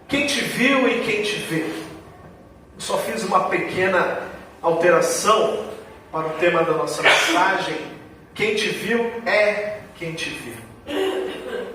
Quem te viu e quem te vê? Eu só fiz uma pequena alteração para o tema da nossa mensagem. Quem te viu é quem te viu.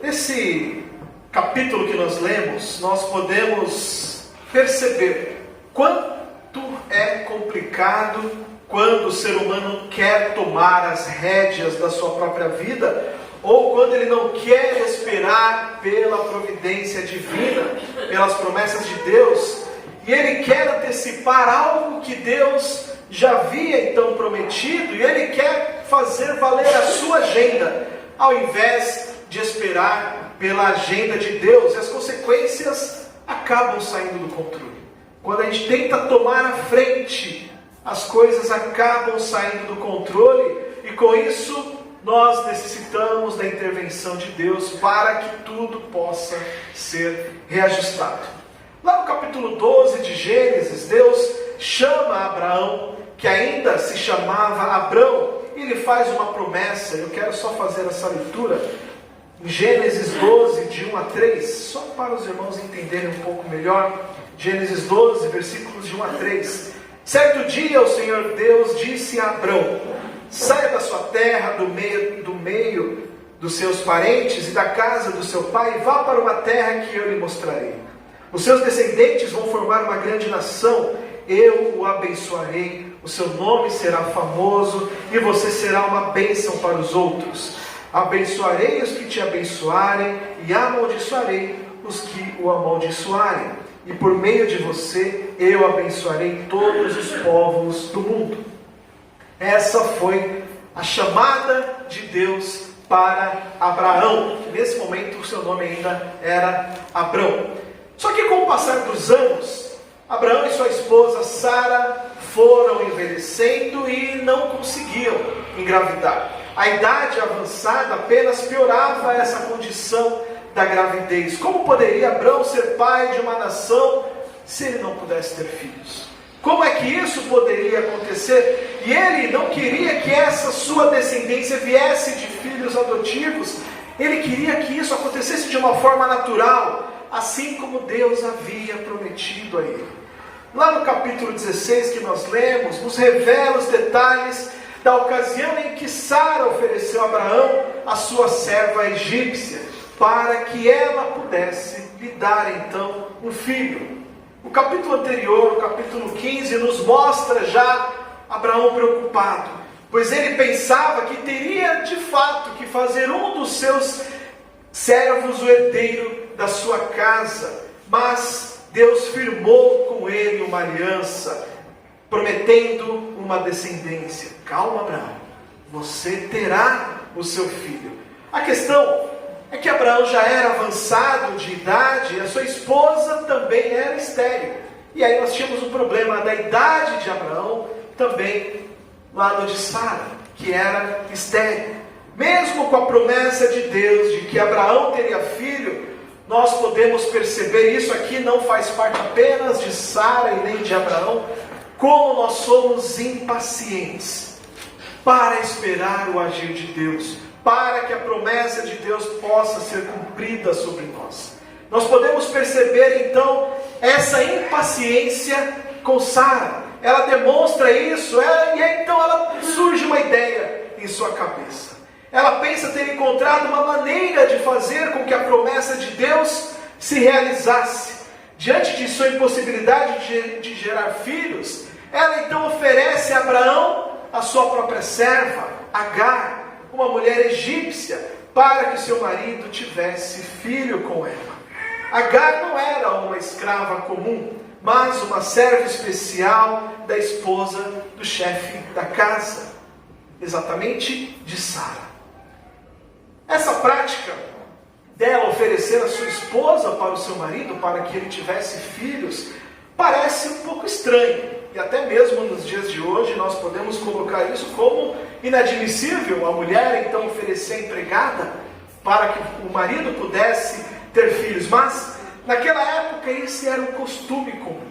Nesse capítulo que nós lemos, nós podemos perceber quanto é complicado quando o ser humano quer tomar as rédeas da sua própria vida, ou quando ele não quer esperar pela providência divina, pelas promessas de Deus, e ele quer antecipar algo que Deus já havia então prometido, e ele quer fazer valer a sua agenda, ao invés de esperar pela agenda de Deus. E as consequências acabam saindo do controle. Quando a gente tenta tomar a frente, as coisas acabam saindo do controle, e com isso nós necessitamos da intervenção de Deus para que tudo possa ser reajustado. Lá no capítulo 12 de Gênesis, Deus chama Abraão, que ainda se chamava Abrão, e ele faz uma promessa. Eu quero só fazer essa leitura em Gênesis 12, de 1 a 3, só para os irmãos entenderem um pouco melhor. Gênesis 12, versículos de 1 a 3. Certo dia o Senhor Deus disse a Abrão: saia da sua terra, do meio dos seus parentes e da casa do seu pai, e vá para uma terra que eu lhe mostrarei. Os seus descendentes vão formar uma grande nação, eu o abençoarei, o seu nome será famoso e você será uma bênção para os outros. Abençoarei os que te abençoarem e amaldiçoarei os que o amaldiçoarem. E por meio de você eu abençoarei todos os povos do mundo. Essa foi a chamada de Deus para Abraão, que nesse momento o seu nome ainda era Abrão. Só que com o passar dos anos, Abraão e sua esposa Sara foram envelhecendo e não conseguiam engravidar. A idade avançada apenas piorava essa condição da gravidez. Como poderia Abraão ser pai de uma nação se ele não pudesse ter filhos? Como é que isso poderia acontecer? E ele não queria que essa sua descendência viesse de filhos adotivos. Ele queria que isso acontecesse de uma forma natural, assim como Deus havia prometido a ele. Lá no capítulo 16 que nós lemos, nos revela os detalhes da ocasião em que Sara ofereceu a Abraão a sua serva egípcia, para que ela pudesse lhe dar então um filho. O capítulo anterior, o capítulo 15, nos mostra já Abraão preocupado, pois ele pensava que teria de fato que fazer um dos seus servos o herdeiro da sua casa, mas Deus firmou com ele uma aliança, prometendo uma descendência. Calma, Abraão, você terá o seu filho. A questão é que Abraão já era avançado de idade e a sua esposa também era estéril. E aí nós tínhamos o problema da idade de Abraão, também lado de Sara, que era estéril. Mesmo com a promessa de Deus de que Abraão teria filho, nós podemos perceber, isso aqui não faz parte apenas de Sara e nem de Abraão, como nós somos impacientes para esperar o agir de Deus, para que a promessa de Deus possa ser cumprida sobre nós. Nós podemos perceber então essa impaciência com Sara. Ela demonstra isso, e então ela surge uma ideia em sua cabeça. Ela pensa ter encontrado uma maneira de fazer com que a promessa de Deus se realizasse. Diante de sua impossibilidade de gerar filhos, ela então oferece a Abraão a sua própria serva, Agar, uma mulher egípcia, para que seu marido tivesse filho com ela. Agar não era uma escrava comum, mas uma serva especial da esposa do chefe da casa, exatamente de Sara. Essa prática dela oferecer a sua esposa para o seu marido, para que ele tivesse filhos, parece um pouco estranho. E até mesmo nos dias de hoje nós podemos colocar isso como inadmissível, a mulher então oferecer a empregada para que o marido pudesse ter filhos. Mas naquela época esse era um costume comum.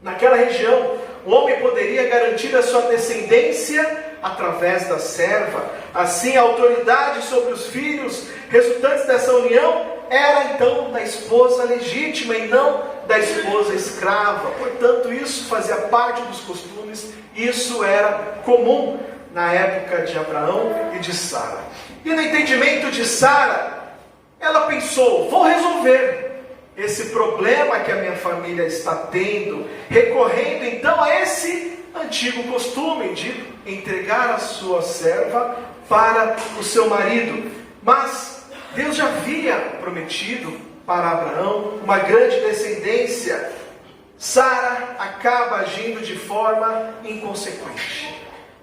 Naquela região, o homem poderia garantir a sua descendência através da serva. Assim, a autoridade sobre os filhos resultantes dessa união era então da esposa legítima e não da esposa escrava. Portanto, isso fazia parte dos costumes, isso era comum na época de Abraão e de Sara. E no entendimento de Sara, ela pensou: vou resolver esse problema que a minha família está tendo, recorrendo então a esse antigo costume de entregar a sua serva para o seu marido. Mas Deus já havia prometido para Abraão uma grande descendência. Sara acaba agindo de forma inconsequente,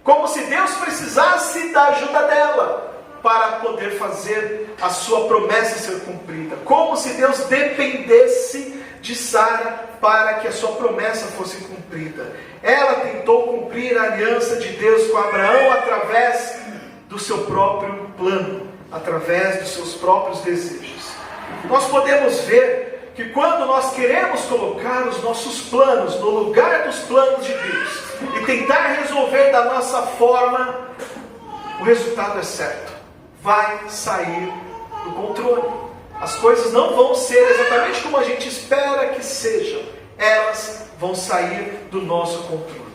como se Deus precisasse da ajuda dela para poder fazer a sua promessa ser cumprida, como se Deus dependesse de Sara para que a sua promessa fosse cumprida. Ela tentou cumprir a aliança de Deus com Abraão através do seu próprio plano, através dos seus próprios desejos. Nós podemos ver que quando nós queremos colocar os nossos planos no lugar dos planos de Deus e tentar resolver da nossa forma, o resultado é certo: vai sair do controle. As coisas não vão ser exatamente como a gente espera que sejam. Elas vão sair do nosso controle.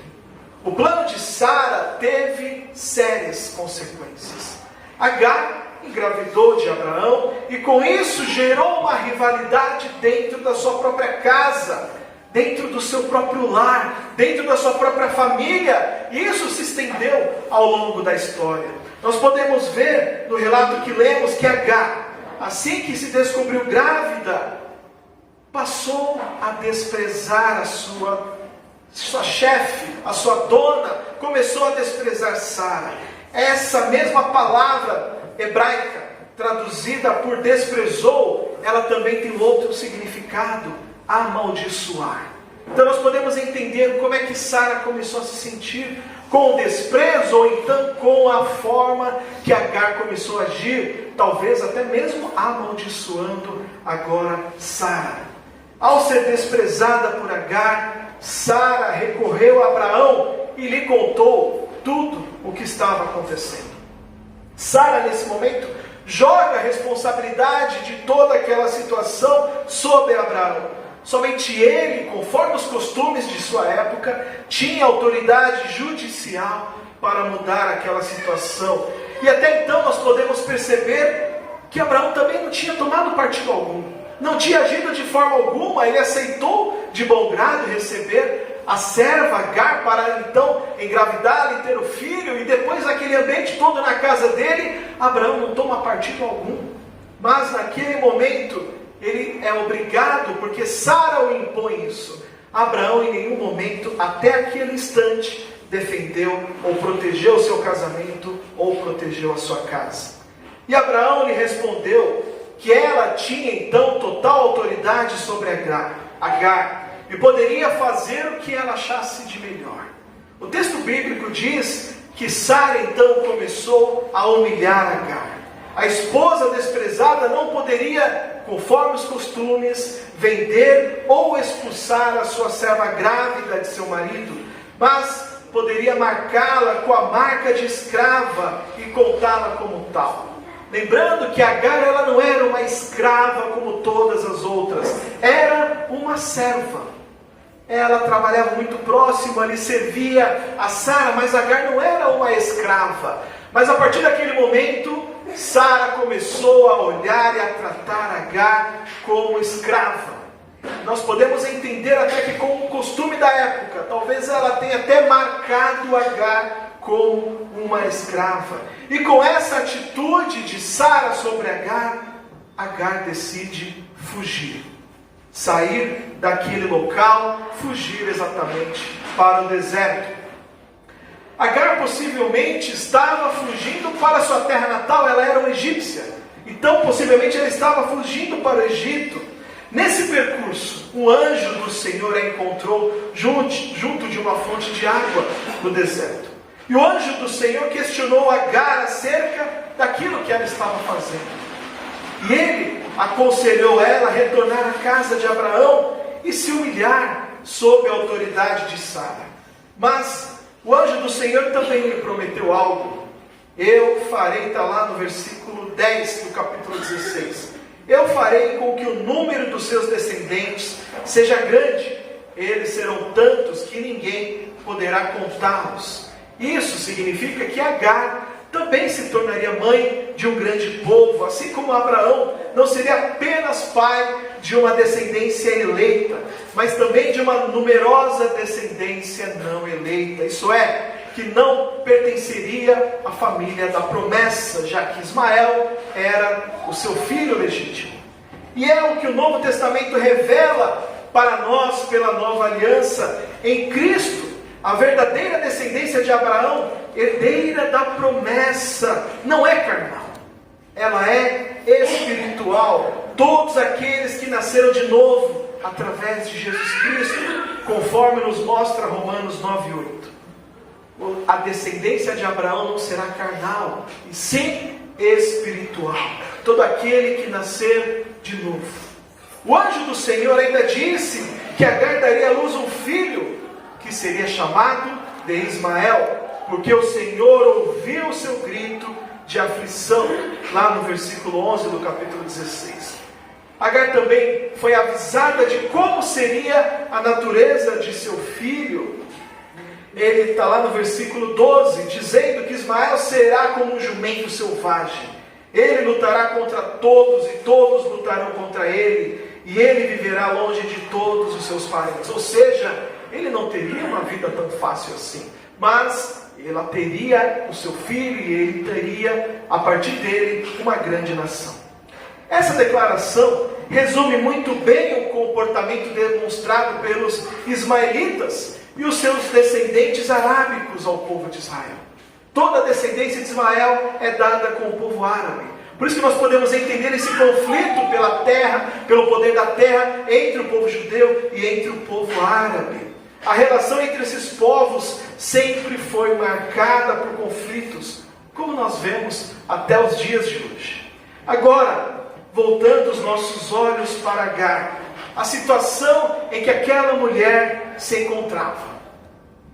O plano de Sara teve sérias consequências. Agar engravidou de Abraão e com isso gerou uma rivalidade dentro da sua própria casa, dentro do seu próprio lar, dentro da sua própria família. E isso se estendeu ao longo da história. Nós podemos ver no relato que lemos que Agar, assim que se descobriu grávida, passou a desprezar a sua chefe, a sua dona, começou a desprezar Sara. Essa mesma palavra hebraica, traduzida por desprezou, ela também tem outro significado: amaldiçoar. Então nós podemos entender como é que Sara começou a se sentir com o desprezo, ou então com a forma que Agar começou a agir, talvez até mesmo amaldiçoando agora Sara. Ao ser desprezada por Agar, Sara recorreu a Abraão e lhe contou tudo o que estava acontecendo. Sara, nesse momento, joga a responsabilidade de toda aquela situação sobre Abraão. Somente ele, conforme os costumes de sua época, tinha autoridade judicial para mudar aquela situação. E até então nós podemos perceber que Abraão também não tinha tomado partido algum, não tinha agido de forma alguma. Ele aceitou de bom grado receber a serva Agar para então engravidá-la e ter o filho, e depois aquele ambiente todo na casa dele. Abraão não toma partido algum, mas naquele momento ele é obrigado, porque Sara o impõe isso. Abraão em nenhum momento, até aquele instante, defendeu ou protegeu o seu casamento ou protegeu a sua casa. E Abraão lhe respondeu que ela tinha então total autoridade sobre Agar e poderia fazer o que ela achasse de melhor. O texto bíblico diz que Sara então começou a humilhar Agar. A esposa desprezada não poderia, conforme os costumes, vender ou expulsar a sua serva grávida de seu marido, mas poderia marcá-la com a marca de escrava e contá-la como tal. Lembrando que Agar, ela não era uma escrava como todas as outras, era uma serva. Ela trabalhava muito próximo, ali servia a Sara, mas Agar não era uma escrava. Mas a partir daquele momento, Sara começou a olhar e a tratar Agar como escrava. Nós podemos entender até que, com o costume da época, talvez ela tenha até marcado Agar como uma escrava. E com essa atitude de Sara sobre Agar, Agar decide fugir, sair daquele local, fugir exatamente para o deserto. Agar possivelmente estava fugindo para a sua terra natal. Ela era uma egípcia, então possivelmente ela estava fugindo para o Egito. Nesse percurso, um anjo do Senhor a encontrou junto de uma fonte de água no deserto. E o anjo do Senhor questionou Agar acerca daquilo que ela estava fazendo. E ele aconselhou ela a retornar à casa de Abraão e se humilhar sob a autoridade de Sara. Mas o anjo do Senhor também lhe prometeu algo. Eu farei, está lá no versículo 10 do capítulo 16. eu farei com que o número dos seus descendentes seja grande. Eles serão tantos que ninguém poderá contá-los. Isso significa que Agar também se tornaria mãe de um grande povo, assim como Abraão não seria apenas pai de uma descendência eleita, mas também de uma numerosa descendência não eleita. Isso é, que não pertenceria à família da promessa, já que Ismael era o seu filho legítimo. E é o que o Novo Testamento revela para nós pela nova aliança em Cristo. A verdadeira descendência de Abraão, herdeira da promessa, não é carnal, ela é espiritual. Todos aqueles que nasceram de novo através de Jesus Cristo, conforme nos mostra Romanos 9:8. A descendência de Abraão não será carnal, e sim espiritual. Todo aquele que nascer de novo. O anjo do Senhor ainda disse que Agar daria à luz um filho, que seria chamado de Ismael, porque o Senhor ouviu o seu grito de aflição, lá no versículo 11 do capítulo 16. Agar também foi avisada de como seria a natureza de seu filho. Ele está lá no versículo 12, dizendo que Ismael será como um jumento selvagem. Ele lutará contra todos e todos lutarão contra ele, e ele viverá longe de todos os seus parentes. Ou seja, ele não teria uma vida tão fácil assim, mas ela teria o seu filho e ele teria, a partir dele, uma grande nação. Essa declaração resume muito bem o comportamento demonstrado pelos ismaelitas e os seus descendentes arábicos ao povo de Israel. Toda a descendência de Ismael é dada com o povo árabe. Por isso que nós podemos entender esse conflito pela terra, pelo poder da terra, entre o povo judeu e entre o povo árabe. A relação entre esses povos sempre foi marcada por conflitos, como nós vemos até os dias de hoje. Agora, voltando os nossos olhos para Agar, a situação em que aquela mulher se encontrava.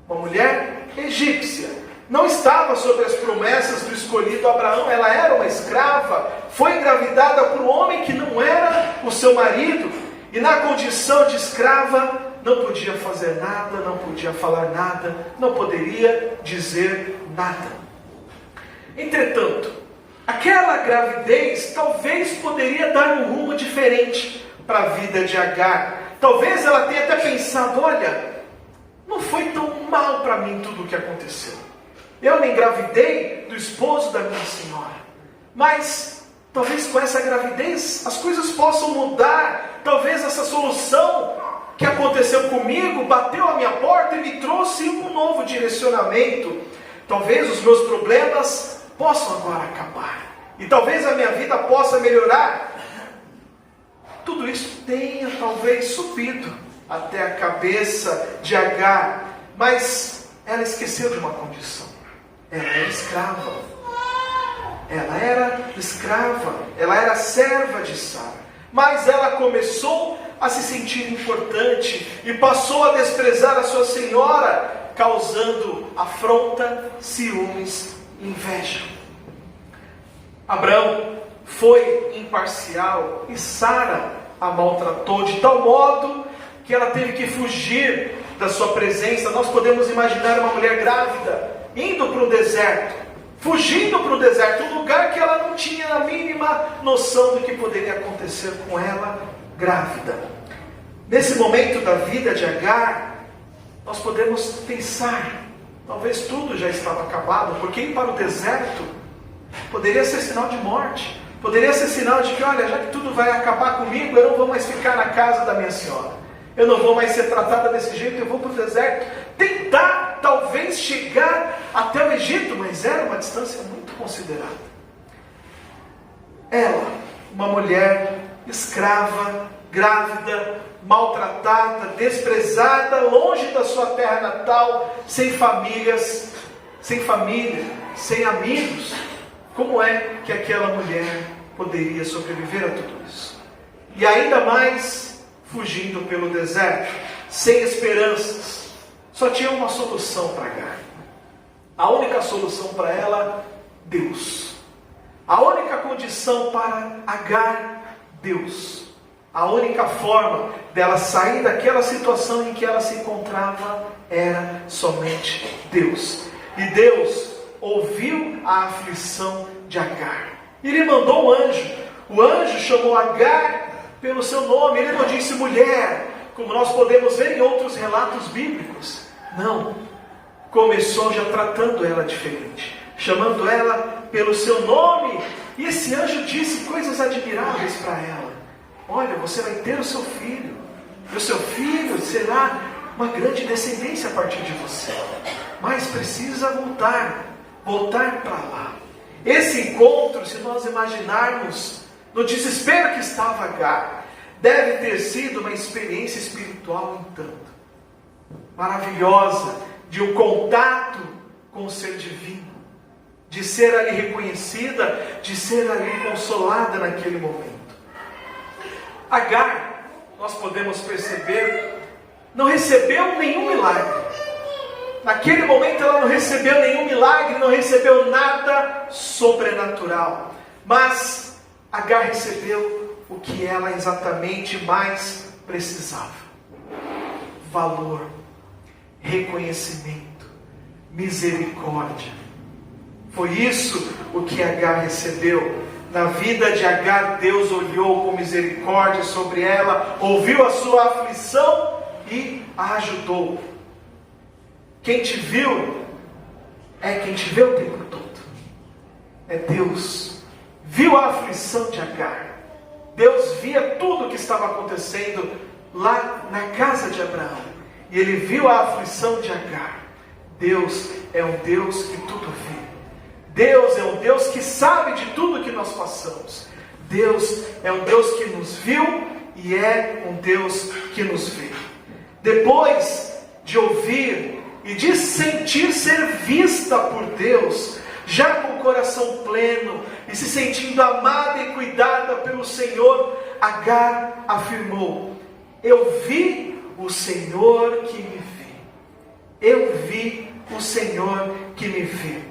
Uma mulher egípcia, não estava sob as promessas do escolhido Abraão, ela era uma escrava, foi engravidada por um homem que não era o seu marido, e na condição de escrava, não podia fazer nada, não podia falar nada, não poderia dizer nada. Entretanto, aquela gravidez talvez poderia dar um rumo diferente para a vida de Agar. Talvez ela tenha até pensado, olha, não foi tão mal para mim tudo o que aconteceu. Eu me engravidei do esposo da minha senhora, mas talvez com essa gravidez as coisas possam mudar. Talvez essa solução que aconteceu comigo bateu a minha porta e me trouxe um novo direcionamento. Talvez os meus problemas possam agora acabar, e talvez a minha vida possa melhorar. Tudo isso tenha talvez subido até a cabeça de Agar, mas ela esqueceu de uma condição. Ela era escrava. Ela era escrava, ela era serva de Sara. Mas ela começou a se sentir importante e passou a desprezar a sua senhora, causando afronta, ciúmes e inveja. Abraão foi imparcial e Sara a maltratou de tal modo que ela teve que fugir da sua presença. Nós podemos imaginar uma mulher grávida indo para o deserto, fugindo para o deserto, um lugar que ela não tinha a mínima noção do que poderia acontecer com ela grávida. Nesse momento da vida de Agar, nós podemos pensar, talvez tudo já estava acabado, porque ir para o deserto poderia ser sinal de morte, poderia ser sinal de que, olha, já que tudo vai acabar comigo, eu não vou mais ficar na casa da minha senhora, eu não vou mais ser tratada desse jeito, eu vou para o deserto, tentar talvez chegar até o Egito, mas era uma distância muito considerável. Ela, uma mulher escrava, grávida, maltratada, desprezada, longe da sua terra natal, sem famílias, sem família, sem amigos. Como é que aquela mulher poderia sobreviver a tudo isso? E ainda mais fugindo pelo deserto, sem esperanças. Só tinha uma solução para Agar. A única solução para ela, Deus. A única condição para Agar, Deus. A única forma dela sair daquela situação em que ela se encontrava era somente Deus. E Deus ouviu a aflição de Agar. Ele mandou um anjo. O anjo chamou Agar pelo seu nome. Ele não disse mulher, como nós podemos ver em outros relatos bíblicos. Não. Começou já tratando ela diferente, chamando ela pelo seu nome. E esse anjo disse coisas admiráveis para ela. Olha, você vai ter o seu filho. E o seu filho será uma grande descendência a partir de você. Mas precisa voltar para lá. Esse encontro, se nós imaginarmos no desespero que estava Agar, deve ter sido uma experiência espiritual um tanto maravilhosa, de um contato com o ser divino, de ser ali reconhecida, de ser ali consolada naquele momento. Agar, nós podemos perceber, não recebeu nenhum milagre. Naquele momento ela não recebeu nenhum milagre, não recebeu nada sobrenatural. Mas Agar recebeu o que ela exatamente mais precisava: valor, reconhecimento, misericórdia. Foi isso o que Agar recebeu. Na vida de Agar, Deus olhou com misericórdia sobre ela, ouviu a sua aflição e a ajudou. Quem te viu é quem te vê o tempo todo. É Deus. Viu a aflição de Agar. Deus via tudo o que estava acontecendo lá na casa de Abraão. E ele viu a aflição de Agar. Deus é um Deus que tudo vê. Deus é um Deus que sabe de tudo que nós passamos. Deus é um Deus que nos viu e é um Deus que nos vê. Depois de ouvir e de sentir ser vista por Deus, já com o coração pleno e se sentindo amada e cuidada pelo Senhor, Agar afirmou: eu vi o Senhor que me vê. Eu vi o Senhor que me vê.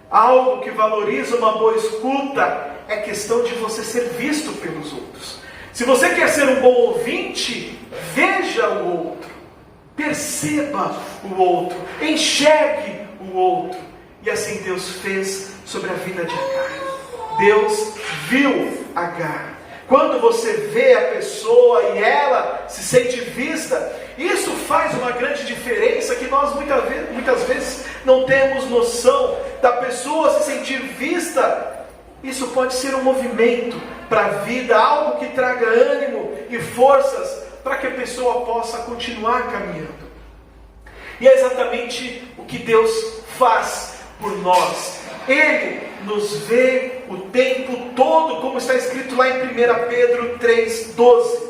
Algo que valoriza uma boa escuta é questão de você ser visto pelos outros. Se você quer ser um bom ouvinte, veja o outro, perceba o outro, enxergue o outro. E assim Deus fez sobre a vida de Agar. Deus viu Agar. Quando você vê a pessoa e ela se sente vista, isso faz uma grande diferença que nós muitas vezes não temos noção da pessoa se sentir vista. Isso pode ser um movimento para a vida, algo que traga ânimo e forças para que a pessoa possa continuar caminhando. E é exatamente o que Deus faz por nós. Ele nos vê o tempo todo, como está escrito lá em 1 Pedro 3,12.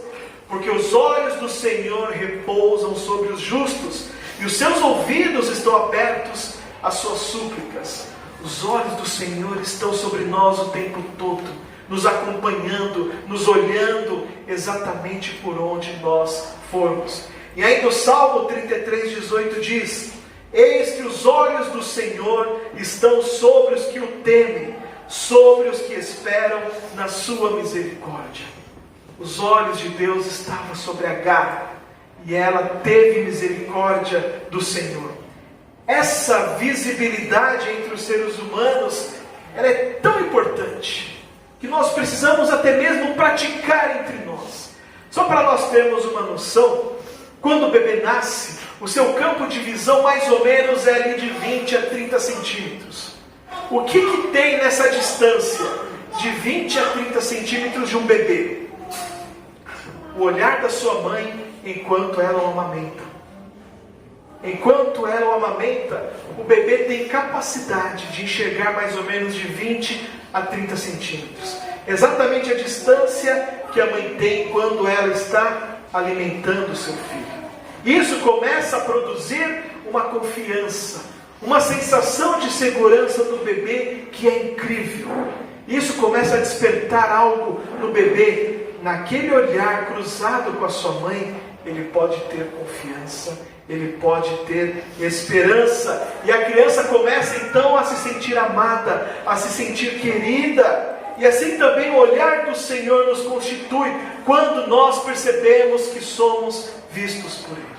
Porque os olhos do Senhor repousam sobre os justos, e os seus ouvidos estão abertos às suas súplicas. Os olhos do Senhor estão sobre nós o tempo todo, nos acompanhando, nos olhando exatamente por onde nós formos. E ainda o Salmo 33,18 diz: eis que os olhos do Senhor estão sobre os que o temem, sobre os que esperam na sua misericórdia. Os olhos de Deus estavam sobre Agar, e ela teve misericórdia do Senhor. Essa visibilidade entre os seres humanos, ela é tão importante, que nós precisamos até mesmo praticar entre nós. Só para nós termos uma noção, quando o bebê nasce, o seu campo de visão mais ou menos é ali de 20 a 30 centímetros. O que tem nessa distância de 20 a 30 centímetros de um bebê? O olhar da sua mãe enquanto ela o amamenta. Enquanto ela o amamenta, o bebê tem capacidade de enxergar mais ou menos de 20 a 30 centímetros. Exatamente a distância que a mãe tem quando ela está alimentando o seu filho. Isso começa a produzir uma confiança, uma sensação de segurança no bebê que é incrível. Isso começa a despertar algo no bebê. Naquele olhar cruzado com a sua mãe, ele pode ter confiança, ele pode ter esperança. E a criança começa então a se sentir amada, a se sentir querida. E assim também o olhar do Senhor nos constitui quando nós percebemos que somos vistos por Ele.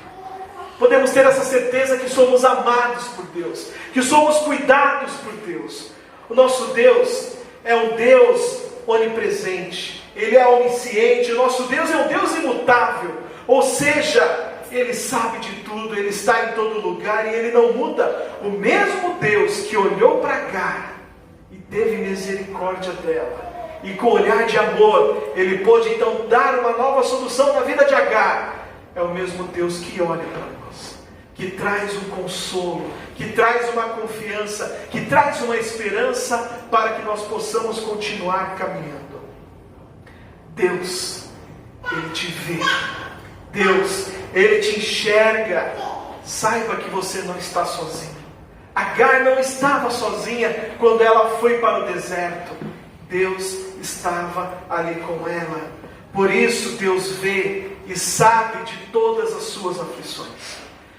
Podemos ter essa certeza que somos amados por Deus, que somos cuidados por Deus. O nosso Deus é um Deus onipresente, Ele é onisciente, o nosso Deus é um Deus imutável, ou seja, Ele sabe de tudo, Ele está em todo lugar e Ele não muda. O mesmo Deus que olhou para Agar e teve misericórdia dela, e com olhar de amor, Ele pôde então dar uma nova solução na vida de Agar, é o mesmo Deus que olha para nós, que traz um consolo, que traz uma confiança, que traz uma esperança para que nós possamos continuar caminhando. Deus, Ele te vê. Deus, Ele te enxerga. Saiba que você não está sozinho. Agar não estava sozinha quando ela foi para o deserto. Deus estava ali com ela. Por isso Deus vê e sabe de todas as suas aflições,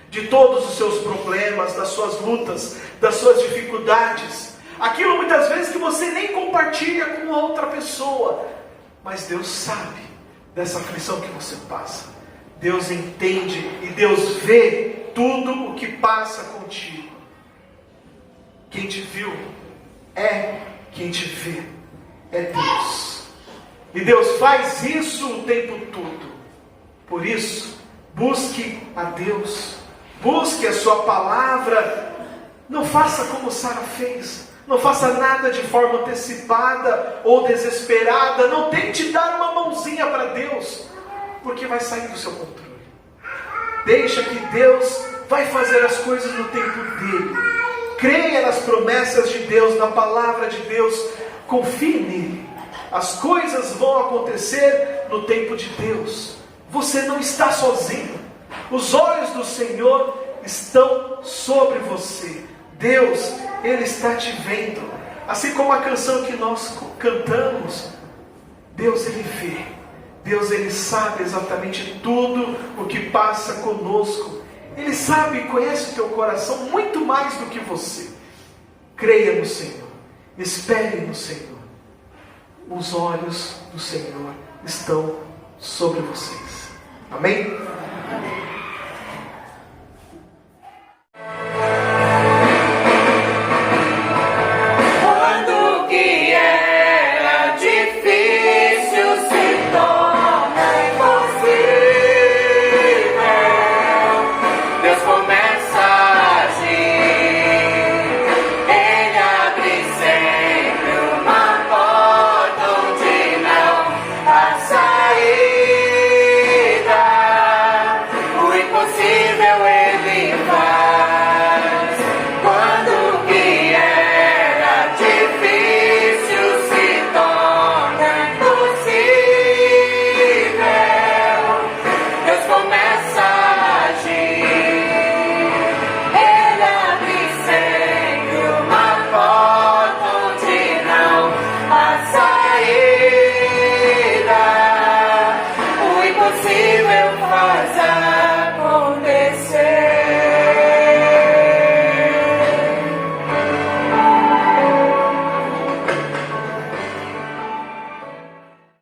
de todos os seus problemas, das suas lutas, das suas dificuldades. Aquilo muitas vezes que você nem compartilha com outra pessoa. Mas Deus sabe dessa aflição que você passa. Deus entende e Deus vê tudo o que passa contigo. Quem te viu é quem te vê. É Deus. E Deus faz isso o tempo todo. Por isso, busque a Deus. Busque a sua palavra. Não faça como Sara fez. Não faça nada de forma antecipada ou desesperada. Não tente dar uma mãozinha para Deus, porque vai sair do seu controle. Deixa que Deus vai fazer as coisas no tempo dele. Creia nas promessas de Deus, na palavra de Deus. Confie nele. As coisas vão acontecer no tempo de Deus. Você não está sozinho. Os olhos do Senhor estão sobre você. Deus, Ele está te vendo. Assim como a canção que nós cantamos, Deus, Ele vê. Deus, Ele sabe exatamente tudo o que passa conosco. Ele sabe e conhece o teu coração muito mais do que você. Creia no Senhor. Espere no Senhor. Os olhos do Senhor estão sobre vocês. Amém? Amém.